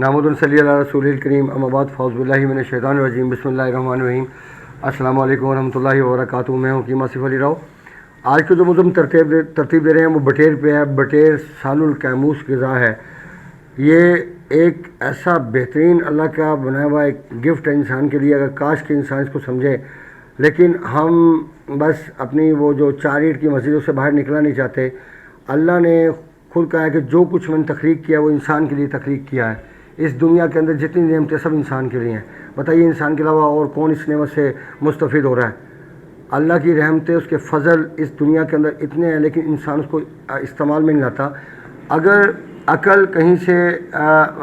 نحمد صلی اللہ رسول الکریم اما بعد فاعوذ باللہ من الشیطان الرجیم بسم اللہ الرحمن الرحیم السلام علیکم ورحمۃ اللہ وبرکاتہ۔ میں ہوں حکیم آصف علی راؤ۔ آج کو جو مضمون ترتیب دے رہے ہیں وہ بٹیر پہ ہے۔ بٹیر سال القیموس غذا ہے۔ یہ ایک ایسا بہترین اللہ کا بنایا ہوا ایک گفٹ ہے انسان کے لیے، اگر کاش کہ انسان اس کو سمجھے، لیکن ہم بس اپنی وہ جو 4 اینٹ کی مسجدوں سے باہر نکلنا نہیں چاہتے۔ اللہ نے خود کہا ہے کہ جو کچھ میں نے تخلیق کیا وہ انسان کے لیے تخلیق کیا ہے۔ اس دنیا کے اندر جتنی نعمتیں سب انسان کے لیے ہیں۔ بتائیے انسان کے علاوہ اور کون اس نعمت سے مستفید ہو رہا ہے؟ اللہ کی رحمتیں، اس کے فضل اس دنیا کے اندر اتنے ہیں، لیکن انسان اس کو استعمال میں نہیں لاتا۔ اگر عقل کہیں سے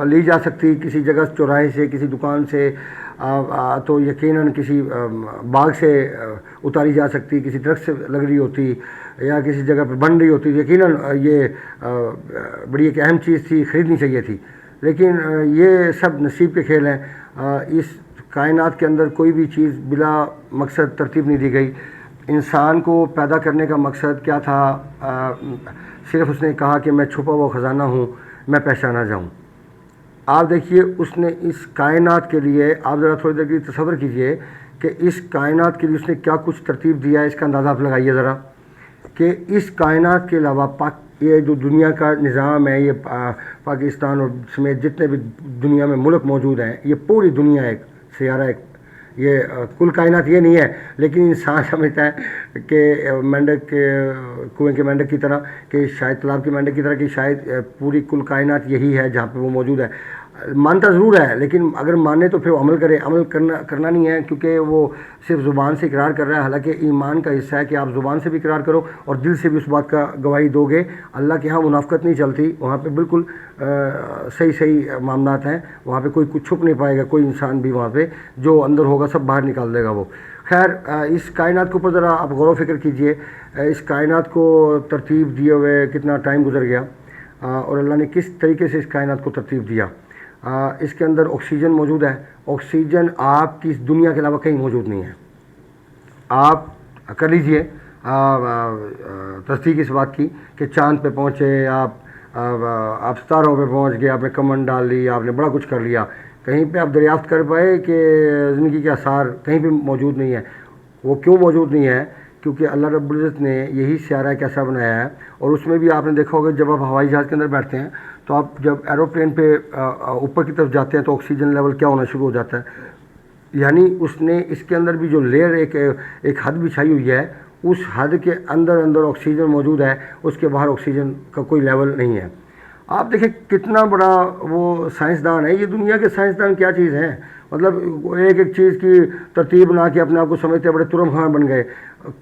لی جا سکتی، کسی جگہ چوراہے سے، کسی دکان سے، تو یقیناً کسی باغ سے اتاری جا سکتی، کسی درخت سے لگ رہی ہوتی یا کسی جگہ پہ بن رہی ہوتی، یقیناً یہ بڑی ایک اہم چیز تھی، خریدنی چاہیے تھی، لیکن یہ سب نصیب کے کھیل ہیں۔ اس کائنات کے اندر کوئی بھی چیز بلا مقصد ترتیب نہیں دی گئی۔ انسان کو پیدا کرنے کا مقصد کیا تھا؟ صرف اس نے کہا کہ میں چھپا ہوا خزانہ ہوں، میں پہچانا جاؤں۔ آپ دیکھیے اس نے اس کائنات کے لیے، آپ ذرا تھوڑی دیر کے لیے تصور کیجئے کہ اس کائنات کے لیے اس نے کیا کچھ ترتیب دیا ہے۔ اس کا اندازہ آپ لگائیے ذرا کہ اس کائنات کے علاوہ یہ جو دنیا کا نظام ہے، یہ پاکستان اور سمیت جتنے بھی دنیا میں ملک موجود ہیں، یہ پوری دنیا ایک سیارہ، ایک یہ کل کائنات یہ نہیں ہے، لیکن انسان سمجھتا ہے کہ مینڈک کنویں کے مینڈک کی طرح، کہ شاید تالاب کے مینڈک کی طرح، کہ شاید پوری کل کائنات یہی ہے جہاں پہ وہ موجود ہے۔ مانتا ضرور ہے، لیکن اگر مانے تو پھر وہ عمل کرے۔ عمل کرنا نہیں ہے، کیونکہ وہ صرف زبان سے اقرار کر رہا ہے، حالانکہ ایمان کا حصہ ہے کہ آپ زبان سے بھی اقرار کرو اور دل سے بھی اس بات کا گواہی دو گے۔ اللہ کے ہاں منافقت نہیں چلتی، وہاں پہ بالکل صحیح معاملات ہیں، وہاں پہ کوئی کچھ چھپ نہیں پائے گا، کوئی انسان بھی وہاں پہ جو اندر ہوگا سب باہر نکال دے گا وہ۔ خیر، اس کائنات کے اوپر ذرا آپ غور و فکر کیجئے۔ اس کائنات کو ترتیب دیے ہوئے کتنا ٹائم گزر گیا، اور اللہ نے کس طریقے سے اس کائنات کو ترتیب دیا۔ اس کے اندر آکسیجن موجود ہے۔ آکسیجن آپ کی اس دنیا کے علاوہ کہیں موجود نہیں ہے۔ آپ کر لیجئے تصدیق اس بات کی کہ چاند پہ پہنچے آپ ستاروں پہ پہنچ گئے، آپ نے کمن ڈال لی، آپ نے بڑا کچھ کر لیا، کہیں پہ آپ دریافت کر پائے کہ زندگی کے آثار کہیں پہ موجود نہیں ہے۔ وہ کیوں موجود نہیں ہے؟ کیونکہ اللہ رب العزت نے یہی سیارہ کیسا بنایا ہے، اور اس میں بھی آپ نے دیکھا ہوگا جب آپ ہوائی جہاز کے اندر بیٹھتے ہیں تو آپ جب ایروپلین پہ اوپر کی طرف جاتے ہیں تو آکسیجن لیول کیا ہونا شروع ہو جاتا ہے، یعنی اس نے اس کے اندر بھی جو لیئر ایک حد بچھائی ہوئی ہے، اس حد کے اندر آکسیجن موجود ہے، اس کے باہر آکسیجن کا کوئی لیول نہیں ہے۔ آپ دیکھیں کتنا بڑا وہ سائنسدان ہے۔ یہ دنیا کے سائنسدان کیا چیز ہیں، مطلب ایک چیز کی ترتیب بنا کے اپنے آپ کو سمجھتے بڑے ترم خان بن گئے۔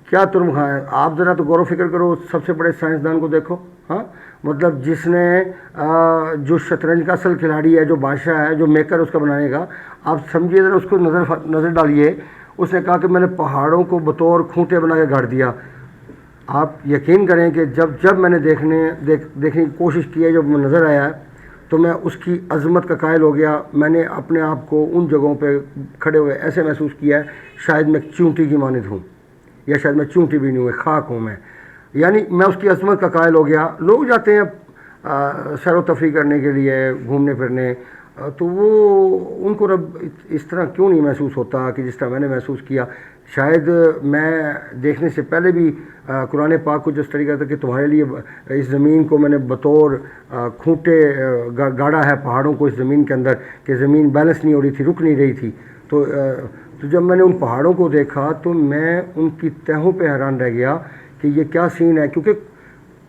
کیا ترم خان ہے؟ آپ ذرا تو غور و فکر کرو، سب سے بڑے سائنسدان کو دیکھو، ہاں، مطلب جس نے جو شطرنج کا اصل کھلاڑی ہے، جو بادشاہ ہے، جو میکر اس کا بنانے کا، آپ سمجھیے ذرا، اس کو نظر ڈالیے۔ اس نے کہا کہ میں نے پہاڑوں کو بطور کھوٹے بنا کے گاڑ دیا۔ آپ یقین کریں کہ جب میں نے دیکھنے کی کوشش کی ہے، جب میں نظر آیا ہے تو میں اس کی عظمت کا قائل ہو گیا۔ میں نے اپنے آپ کو ان جگہوں پہ کھڑے ہوئے ایسے محسوس کیا ہے شاید میں چونٹی کی مانند ہوں، یا شاید میں چونٹی بھی نہیں ہوں، خاک ہوں میں، یعنی میں اس کی عظمت کا قائل ہو گیا۔ لوگ جاتے ہیں سیر و تفریح کرنے کے لیے، گھومنے پھرنے، تو وہ ان کو رب اس طرح کیوں نہیں محسوس ہوتا کہ جس طرح میں نے محسوس کیا۔ شاید میں دیکھنے سے پہلے بھی قرآن پاک کو جس طریقہ تھا کہ تمہارے لیے اس زمین کو میں نے بطور کھوٹے گاڑا ہے، پہاڑوں کو اس زمین کے اندر، کہ زمین بیلنس نہیں ہو رہی تھی، رک نہیں رہی تھی۔ تو جب میں نے ان پہاڑوں کو دیکھا تو میں ان کی تہوں پہ حیران رہ گیا کہ یہ کیا سین ہے، کیونکہ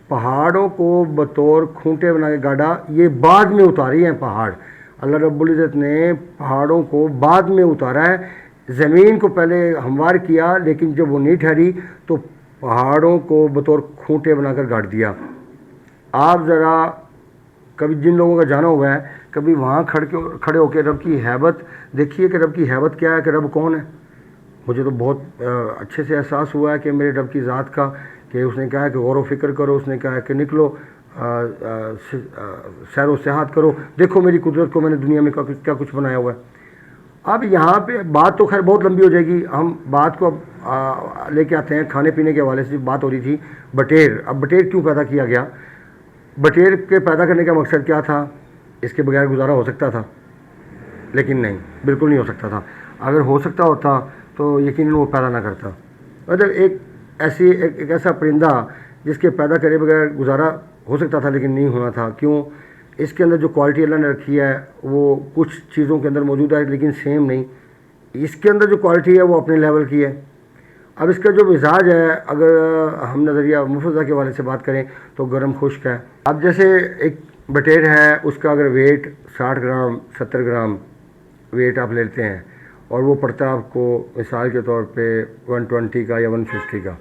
پہاڑوں کو بطور کھونٹے بنا کے گاڑا، یہ بعد میں اتاری ہیں پہاڑ۔ اللہ رب العزت نے پہاڑوں کو بعد میں اتارا ہے، زمین کو پہلے ہموار کیا، لیکن جب وہ نہیں ٹھہری تو پہاڑوں کو بطور کھونٹے بنا کر گاڑ دیا۔ آپ ذرا کبھی جن لوگوں کا جانا ہوا ہے، کبھی وہاں کھڑے ہو کے رب کی ہیبت دیکھیے کہ رب کی ہیبت کیا ہے، کہ رب کون ہے۔ مجھے تو بہت اچھے سے احساس ہوا ہے کہ میرے رب کی ذات کا، کہ اس نے کہا ہے کہ غور و فکر کرو، اس نے کہا ہے کہ نکلو سیر و سیاحت کرو، دیکھو میری قدرت کو، میں نے دنیا میں کیا کچھ بنایا ہوا ہے۔ اب یہاں پہ بات تو خیر بہت لمبی ہو جائے گی، ہم بات کو اب لے کے آتے ہیں کھانے پینے کے حوالے سے۔ بات ہو رہی تھی بٹیر۔ اب بٹیر کیوں پیدا کیا گیا؟ بٹیر کے پیدا کرنے کا مقصد کیا تھا؟ اس کے بغیر گزارا ہو سکتا تھا؟ لیکن نہیں، بالکل نہیں ہو سکتا تھا. اگر ہو سکتا ہوتا تو یقیناً وہ پیدا نہ کرتا. مطلب ایک ایسا پرندہ جس کے پیدا کرے بغیر گزارا ہو سکتا تھا لیکن نہیں ہونا تھا. کیوں؟ اس کے اندر جو کوالٹی اللہ نے رکھی ہے وہ کچھ چیزوں کے اندر موجود ہے لیکن سیم نہیں. اس کے اندر جو کوالٹی ہے وہ اپنے لیول کی ہے. اب اس کا جو مزاج ہے، اگر ہم نظریہ مفضہ کے والے سے بات کریں تو گرم خشک ہے. اب جیسے ایک بٹیر ہے، اس کا اگر ویٹ 60 گرام 70 گرام ویٹ آپ لیتے ہیں اور وہ پڑتا ہے آپ کو مثال کے طور پہ 120 کا یا 150 کا،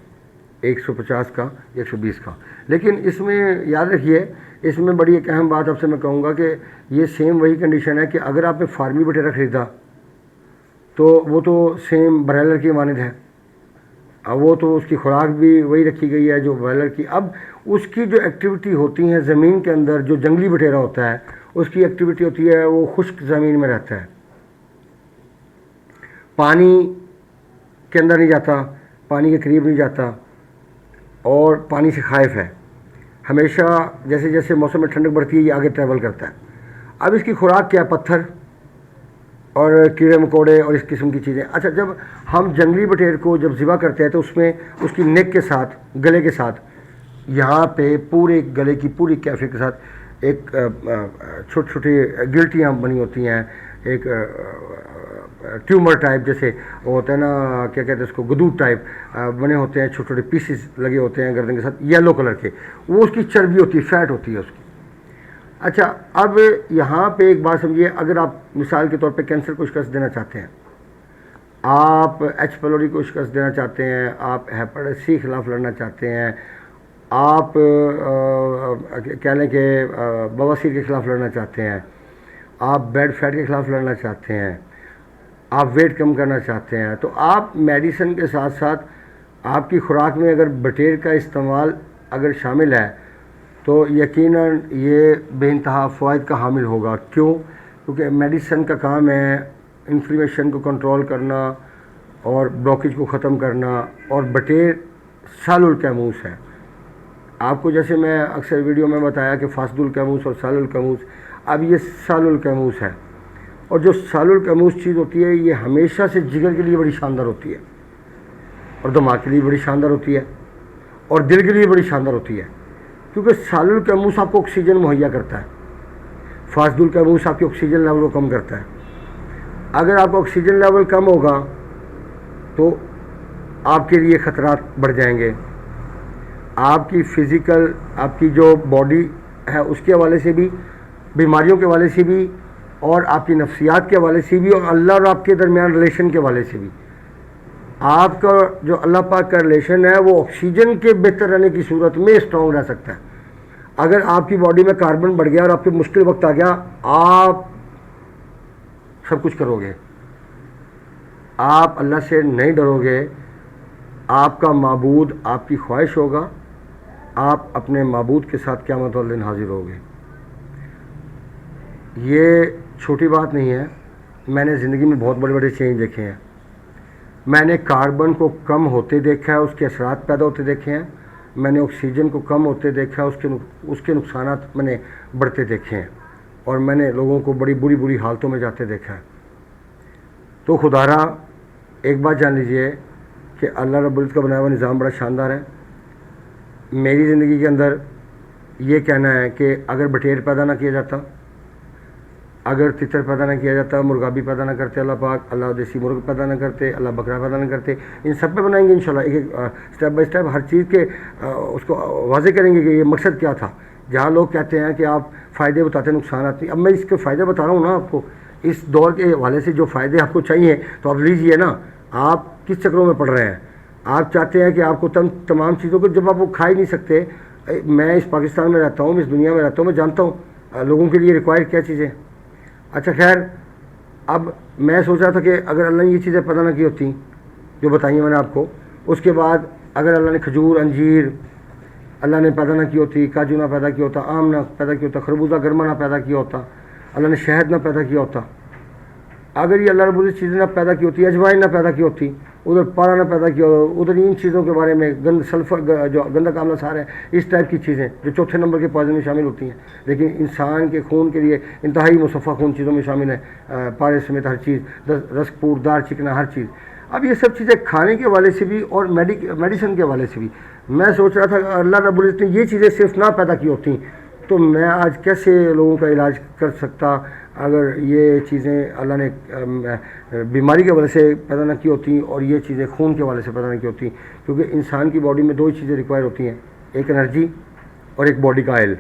150 کا، 120 کا. لیکن اس میں یاد رکھیے، اس میں بڑی ایک اہم بات آپ سے میں کہوں گا کہ یہ سیم وہی کنڈیشن ہے کہ اگر آپ نے فارمی بٹیرا خریدا تو وہ تو سیم برائلر کی مانند ہے. اب وہ تو اس کی خوراک بھی وہی رکھی گئی ہے جو برائلر کی. اب اس کی جو ایکٹیویٹی ہوتی ہیں زمین کے اندر، جو جنگلی بٹیرا ہوتا ہے اس کی ایکٹیویٹی ہوتی ہے وہ خشک زمین میں رہتا ہے، پانی کے اندر نہیں جاتا، پانی کے قریب نہیں جاتا اور پانی سے خائف ہے. ہمیشہ جیسے جیسے موسم میں ٹھنڈک بڑھتی ہے یہ آگے ٹریول کرتا ہے. اب اس کی خوراک کیا؟ پتھر اور کیڑے مکوڑے اور اس قسم کی چیزیں. اچھا، جب ہم جنگلی بٹیر کو جب ذبح کرتے ہیں تو اس میں اس کی نیک کے ساتھ، گلے کے ساتھ، یہاں پہ پورے گلے کی پوری کیفے کے ساتھ ایک چھوٹی چھوٹی گلٹیاں بنی ہوتی ہیں، ایک ٹیومر ٹائپ جیسے وہ ہوتا ہے نا، کیا کہتے ہیں اس کو، گدود ٹائپ بنے ہوتے ہیں، چھوٹے چھوٹے پیسز لگے ہوتے ہیں گردن کے ساتھ یلو کلر کے. وہ اس کی چربی ہوتی ہے، فیٹ ہوتی ہے اس کی. اچھا، اب یہاں پہ ایک بات سمجھیے، اگر آپ مثال کے طور پہ کینسر کو شکست دینا چاہتے ہیں، آپ ایچ پیلوری کو شکست دینا چاہتے ہیں، آپ ہیپاٹائٹس سی کے خلاف لڑنا چاہتے ہیں، آپ کہہ لیں کہ بواسیر کے خلاف لڑنا چاہتے ہیں، آپ بیڈ فیٹ کے خلاف لڑنا چاہتے ہیں، آپ ویٹ کم کرنا چاہتے ہیں، تو آپ میڈیسن کے ساتھ ساتھ آپ کی خوراک میں اگر بٹیر کا استعمال اگر شامل ہے تو یقیناً یہ بے انتہا فوائد کا حامل ہوگا. کیوں؟ کیونکہ میڈیسن کا کام ہے انفلیمیشن کو کنٹرول کرنا اور بلاکیج کو ختم کرنا. اور بٹیر سال الکیموس ہے. آپ کو جیسے میں اکثر ویڈیو میں بتایا کہ فاسد الکیموس اور سال الکیموس، اب یہ سال الکیموس ہے. اور جو سال الکیموس چیز ہوتی ہے یہ ہمیشہ سے جگر کے لیے بڑی شاندار ہوتی ہے اور دماغ کے لیے بڑی شاندار ہوتی ہے اور دل کے لیے بڑی شاندار ہوتی ہے. کیونکہ سال الکیموس آپ کو آکسیجن مہیا کرتا ہے، فاسد الکیموس آپ کی آکسیجن لیول کو کم کرتا ہے. اگر آپ کا آکسیجن لیول کم ہوگا تو آپ کے لیے خطرات بڑھ جائیں گے. آپ کی فزیکل، آپ کی جو باڈی ہے اس کے حوالے سے بھی، بیماریوں کے حوالے سے بھی، اور آپ کی نفسیات کے حوالے سے بھی، اور اللہ اور آپ کے درمیان ریلیشن کے حوالے سے بھی. آپ کا جو اللہ پاک کا ریلیشن ہے وہ آکسیجن کے بہتر رہنے کی صورت میں اسٹرانگ رہ سکتا ہے. اگر آپ کی باڈی میں کاربن بڑھ گیا اور آپ پہ مشکل وقت آ گیا، آپ سب کچھ کرو گے، آپ اللہ سے نہیں ڈرو گے. آپ کا معبود آپ کی خواہش ہوگا، آپ اپنے معبود کے ساتھ قیامت والے دن حاضر ہوگے. یہ چھوٹی بات نہیں ہے. میں نے زندگی میں بہت بڑے بڑے چینج دیکھے ہیں. میں نے کاربن کو کم ہوتے دیکھا ہے، اس کے اثرات پیدا ہوتے دیکھے ہیں. میں نے آکسیجن کو کم ہوتے دیکھا ہے، اس کے نقصانات میں نے بڑھتے دیکھے ہیں. اور میں نے لوگوں کو بڑی بری حالتوں میں جاتے دیکھا ہے. تو خدارا ایک بات جان لیجئے کہ اللہ رب العزت کا بنایا ہوا نظام بڑا شاندار ہے. میری زندگی کے اندر یہ کہنا ہے کہ اگر بٹیر پیدا نہ کیا جاتا، اگر تتر پیدا نہ کیا جاتا، مرغابی پیدا نہ کرتے اللہ پاک، اللہ دیسی مرغ پیدا نہ کرتے، اللہ بکرا پیدا نہ کرتے، ان سب پہ بنائیں گے انشاءاللہ ایک سٹیپ بائی سٹیپ ہر چیز کے اس کو واضح کریں گے کہ یہ مقصد کیا تھا. جہاں لوگ کہتے ہیں کہ آپ فائدے بتاتے ہیں نقصانات نہیں، اب میں اس کے فائدے بتا رہا ہوں نا آپ کو. اس دور کے حوالے سے جو فائدے آپ کو چاہیے تو آپ لیجئے نا. آپ کس چکروں میں پڑ رہے ہیں؟ آپ چاہتے ہیں کہ آپ کو تمام چیزوں کو، جب آپ وہ کھا ہی نہیں سکتے. میں اس پاکستان میں رہتا ہوں، اس دنیا میں رہتا ہوں، میں جانتا ہوں لوگوں کے لیے ریکوائر کیا چیزیں. اچھا خیر، اب میں سوچ رہا تھا کہ اگر اللہ نے یہ چیزیں پیدا نہ کی ہوتی جو بتائیں میں نے آپ کو، اس کے بعد اگر اللہ نے کھجور، انجیر اللہ نے پیدا نہ کی ہوتی، کاجو نہ پیدا کیا ہوتا، آم نہ پیدا کیا ہوتا، خربوزہ گرما نہ پیدا کیا ہوتا، اللہ نے شہد نہ پیدا کیا ہوتا، اگر یہ اللہ رب العزت چیزیں نہ پیدا کی ہوتی، اجوائن نہ پیدا کی ہوتی، ادھر پارا نہ پیدا کیا ہو, ادھر ان چیزوں کے بارے میں سلفر جو گندا کاملہ سار ہے, اس ٹائپ کی چیزیں جو چوتھے نمبر کے پوائزن میں شامل ہوتی ہیں, لیکن انسان کے خون کے لیے انتہائی مصفہ خون چیزوں میں شامل ہے, پارے سمیت ہر چیز, رسک پور دار چکنا ہر چیز. اب یہ سب چیزیں کھانے کے حوالے سے بھی اور میڈیسن کے حوالے سے بھی میں سوچ رہا تھا کہ اللہ رب العزت نے یہ چیزیں صرف نہ پیدا کی ہوتی تو میں آج کیسے لوگوں کا علاج کر سکتا, اگر یہ چیزیں اللہ نے بیماری کے حوالے سے پیدا نہ کی ہوتی اور یہ چیزیں خون کے حوالے سے پیدا نہ کی ہوتی. کیونکہ انسان کی باڈی میں دو ہی چیزیں ریکوائر ہوتی ہیں, ایک انرجی اور ایک باڈی کا آئل.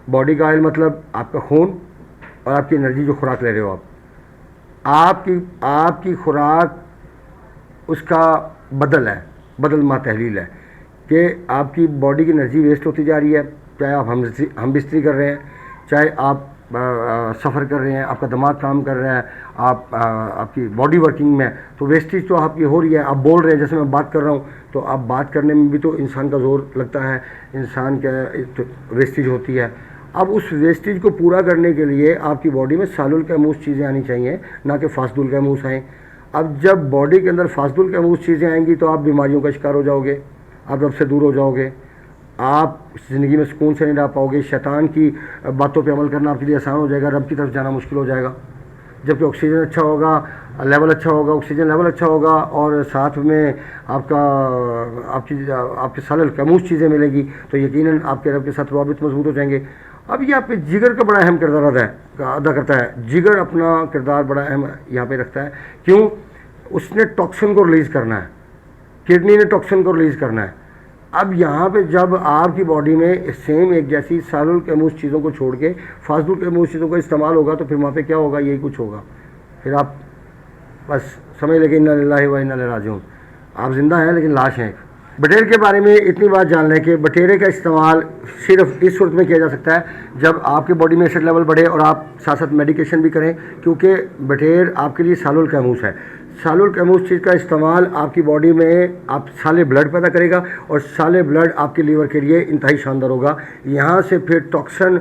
باڈی کا آئل مطلب آپ کا خون اور آپ کی انرجی جو خوراک لے رہے ہو آپ کی خوراک اس کا بدل ہے, بدل ما تحلیل ہے کہ آپ کی باڈی کی انرجی ویسٹ ہوتی جا رہی ہے, چاہے آپ ہم بستری کر رہے ہیں, چاہے آپ سفر کر رہے ہیں, آپ کا دماغ کام کر رہا ہے, آپ کی باڈی ورکنگ میں, تو ویسٹیج تو آپ کی ہو رہی ہے. آپ بول رہے ہیں جیسے میں بات کر رہا ہوں, تو آپ بات کرنے میں بھی تو انسان کا زور لگتا ہے, انسان کا ویسٹیج ہوتی ہے. اب اس ویسٹیج کو پورا کرنے کے لیے آپ کی باڈی میں سالول کیموس چیزیں آنی چاہیے, نہ کہ فاسدول کیموس آئیں. اب جب باڈی کے اندر فاسدول کیموس چیزیں آئیں گی تو آپ بیماریوں کا شکار ہو جاؤ گے, آپ رب سے دور ہو جاؤ گے, آپ زندگی میں سکون سے نہیں رہ پاؤ گے, شیطان کی باتوں پہ عمل کرنا آپ کے لیے آسان ہو جائے گا, رب کی طرف جانا مشکل ہو جائے گا. جبکہ آکسیجن اچھا ہوگا, لیول اچھا ہوگا, آکسیجن لیول اچھا ہوگا, اور ساتھ میں آپ کے سالول کیموس چیزیں ملے گی, تو یقیناً آپ کے رب کے ساتھ روابط مضبوط ہو جائیں گے. اب یہاں پہ جگر کا بڑا اہم کردار ادا کرتا ہے. جگر اپنا کردار بڑا اہم یہاں پہ رکھتا ہے. کیوں؟ اس نے ٹاکسن کو ریلیز کرنا ہے, کڈنی نے ٹاکسن کو ریلیز کرنا ہے. اب یہاں پہ جب آپ کی باڈی میں سیم ایک جیسی سالول کیموس چیزوں کو چھوڑ کے فاسدول کیموس چیزوں کا استعمال ہوگا, تو پھر وہاں پہ کیا ہوگا؟ یہی کچھ ہوگا. پھر آپ بس سمجھ لیں کہ انا للہ و انا الیہ راجعون, آپ زندہ ہیں لیکن لاش ہیں. بٹیر کے بارے میں اتنی بات جان لیں کہ بٹیرے کا استعمال صرف اس صورت میں کیا جا سکتا ہے جب آپ کی باڈی میں ایسڈ لیول بڑھے اور آپ ساتھ ساتھ میڈیکیشن بھی کریں, کیونکہ بٹیر آپ کے لیے سالول کیموس ہے. سالول کیموس چیز کا استعمال آپ کی باڈی میں آپ سالے بلڈ پیدا کرے گا, اور سالے بلڈ آپ کے لیور کے لیے انتہائی شاندار ہوگا. یہاں سے پھر ٹاکسن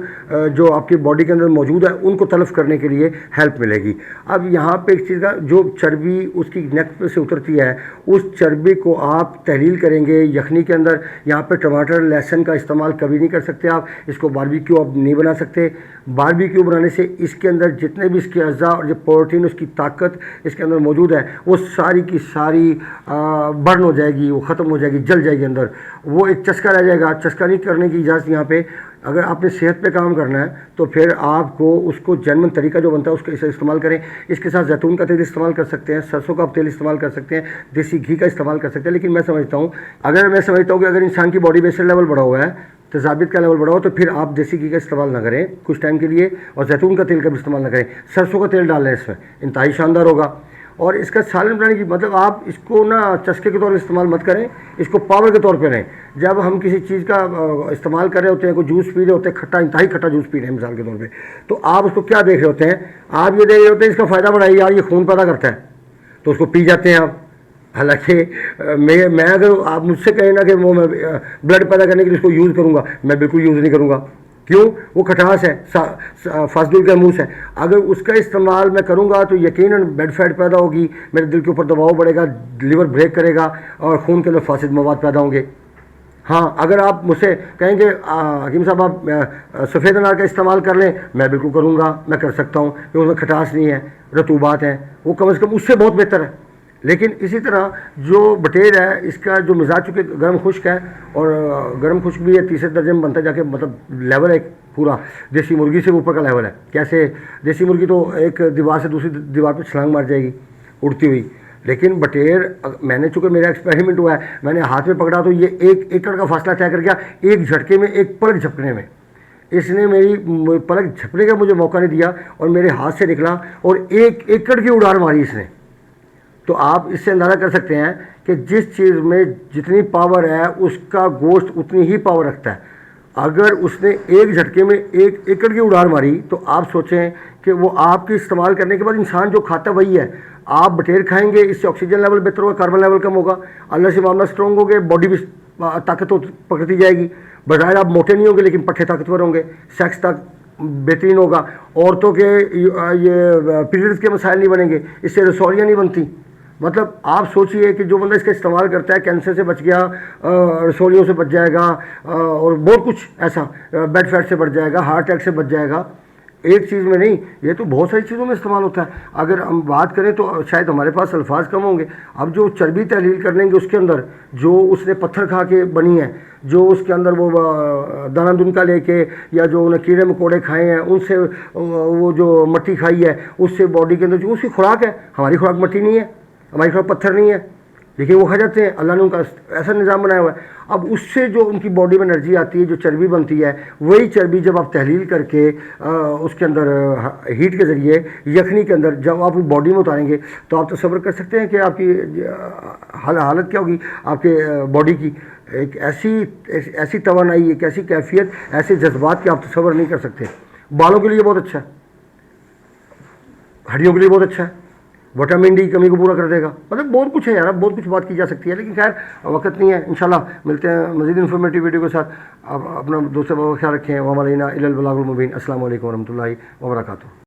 جو آپ کی باڈی کے اندر موجود ہے ان کو تلف کرنے کے لیے ہیلپ ملے گی. اب یہاں پہ ایک چیز کا, جو چربی اس کی نیک پہ سے اترتی ہے, اس چربی کو آپ تحلیل کریں گے یخنی کے اندر. یہاں پہ ٹماٹر لہسن کا استعمال کبھی نہیں کر سکتے آپ, اس کو باربیکیو آپ نہیں بنا سکتے. باربیکیو بنانے سے اس کے اندر جتنے بھی اس کے اجزاء اور جو پروٹین اس کی طاقت اس کے اندر موجود ہے وہ ساری کی ساری برن ہو جائے گی, وہ ختم ہو جائے گی, جل جائے گی اندر. وہ ایک چسکا رہ جائے گا. چسکا نہیں کرنے کی اجازت یہاں پہ. اگر آپ نے صحت پہ کام کرنا ہے تو پھر آپ کو اس کو جنمن طریقہ جو بنتا ہے اس کا اسے استعمال کریں. اس کے ساتھ زیتون کا تیل استعمال کر سکتے ہیں, سرسوں کا تیل استعمال کر سکتے ہیں, دیسی گھی کا استعمال کر سکتے ہیں. لیکن میں سمجھتا ہوں کہ اگر انسان کی باڈی بیسل لیول بڑھا ہوا ہے, تیزابیت کا لیول بڑھا ہو, تو پھر آپ دیسی گھی کا استعمال نہ کریں کچھ ٹائم کے لیے, اور زیتون کا تیل کا بھی استعمال نہ کریں. سرسوں کا تیل ڈال لیں, اس میں انتہائی شاندار ہوگا. اور اس کا سالن بنانے کی مطلب آپ اس کو نہ چسکے کے طور پر استعمال مت کریں, اس کو پاور کے طور پہ لیں. جب ہم کسی چیز کا استعمال کر رہے ہوتے ہیں, کوئی جوس پی رہے ہوتے ہیں, کھٹا انتہائی کھٹا جوس پی رہے ہیں مثال کے طور پہ, تو آپ اس کو کیا دیکھ رہے ہوتے ہیں؟ آپ یہ دیکھ رہے ہوتے ہیں اس کا فائدہ بڑا ہے یار, یہ خون پیدا کرتا ہے, تو اس کو پی جاتے ہیں آپ. حالانکہ میں اگر آپ مجھ سے کہیں نا کہ وہ میں بلڈ پیدا کرنے کے لیے اس کو یوز کروں گا, میں بالکل یوز نہیں کروں گا. کیوں؟ وہ کھٹاس ہے, فاسدول کیموس ہے. اگر اس کا استعمال میں کروں گا تو یقیناً بلڈ فیٹ پیدا ہوگی, میرے دل کے اوپر دباؤ بڑھے گا, لیور بریک کرے گا, اور خون کے اندر فاسد مواد پیدا ہوں گے. ہاں, اگر آپ مجھ سے کہیں گے حکیم صاحب آپ سفید انار کا استعمال کر لیں, میں بالکل کروں گا, میں کر سکتا ہوں, کیونکہ اس میں کھٹاس نہیں ہے, رطوبات ہیں, وہ کم از کم اس سے بہت بہتر ہے. لیکن اسی طرح جو بٹیر ہے اس کا جو مزاج چونکہ گرم خشک ہے, اور گرم خشک بھی ہے, تیسرے درجے میں بنتا جا کے مطلب لیول ہے پورا دیسی مرغی سے اوپر کا لیول ہے. کیسے؟ دیسی مرغی تو ایک دیوار سے دوسری دیوار پہ چھلانگ مار جائے گی اڑتی ہوئی, لیکن بٹیر میں نے چونکہ میرا ایکسپیریمنٹ ہوا ہے, میں نے ہاتھ میں پکڑا تو یہ 1 ایکڑ کا فاصلہ طے کر گیا ایک جھٹکے میں, ایک پلک جھپکنے میں. اس نے میری پلک جھپنے کا مجھے موقع نہیں دیا, اور میرے ہاتھ سے نکلا اور 1 ایکڑ کی اڑان ماری اس نے. تو آپ اس سے اندازہ کر سکتے ہیں کہ جس چیز میں جتنی پاور ہے اس کا گوشت اتنی ہی پاور رکھتا ہے. اگر اس نے ایک جھٹکے میں 1 ایکڑ کی اڑان ماری تو آپ سوچیں کہ وہ آپ کے استعمال کرنے کے بعد انسان جو کھاتا ہے وہی ہے. آپ بٹیر کھائیں گے, اس سے آکسیجن لیول بہتر ہوگا, کاربن لیول کم ہوگا, اللہ سے معاملہ اسٹرانگ ہوگے, باڈی بھی طاقت پکڑتی جائے گی. بظاہر آپ موٹے نہیں ہوں گے لیکن پٹھے طاقتور ہوں گے, سیکس تک بہترین ہوگا. عورتوں کے یہ پیریڈز کے مسائل نہیں بنیں گے, اس سے رسولیاں نہیں بنتی. مطلب آپ سوچئے کہ جو بندہ اس کا استعمال کرتا ہے کینسر سے بچ گیا، رسولیوں سے بچ جائے گا، اور بہت کچھ ایسا، بیڈ فیٹ سے بچ جائے گا، ہارٹ اٹیک سے بچ جائے گا. ایک چیز میں نہیں، یہ تو بہت ساری چیزوں میں استعمال ہوتا ہے. اگر ہم بات کریں تو شاید ہمارے پاس الفاظ کم ہوں گے. اب جو چربی تحلیل کر لیں گے اس کے اندر، جو اس نے پتھر کھا کے بنی ہے، جو اس کے اندر وہ دانا دنکا لے کے یا جو انہیں کیڑے مکوڑے کھائے ہیں ان سے، وہ جو مٹی کھائی ہے اس سے باڈی کے اندر جو اس کی خوراک ہے، ہماری خوراک مٹی نہیں ہے، ہماری خوراک پتھر نہیں ہے، لیکن وہ کھا جاتے ہیں. اللہ نے ان کا ایسا نظام بنایا ہوا ہے. اب اس سے جو ان کی باڈی میں انرجی آتی ہے، جو چربی بنتی ہے، وہی چربی جب آپ تحلیل کر کے اس کے اندر ہیٹ کے ذریعے یخنی کے اندر جب آپ باڈی میں اتاریں گے تو آپ تصور کر سکتے ہیں کہ آپ کی حالت کیا ہوگی آپ کے باڈی کی. ایک ایسی توانائی، ایک ایسی کیفیت، ایسے جذبات کہ آپ تصور نہیں کر سکتے. بالوں کے لیے بہت اچھا ہے، ہڈیوں کے لیے بہت اچھا ہے، وٹامن ڈی کمی کو پورا کر دے گا. مطلب بہت کچھ ہے یار، اب بہت کچھ بات کی جا سکتی ہے، لیکن خیر وقت نہیں ہے. انشاءاللہ ملتے ہیں مزید انفارمیٹیو ویڈیو کے ساتھ. آپ اپنا دوستوں کا خیال رکھیں. وعلینا الی البلاغ المبین. السلام علیکم ورحمۃ اللہ وبرکاتہ.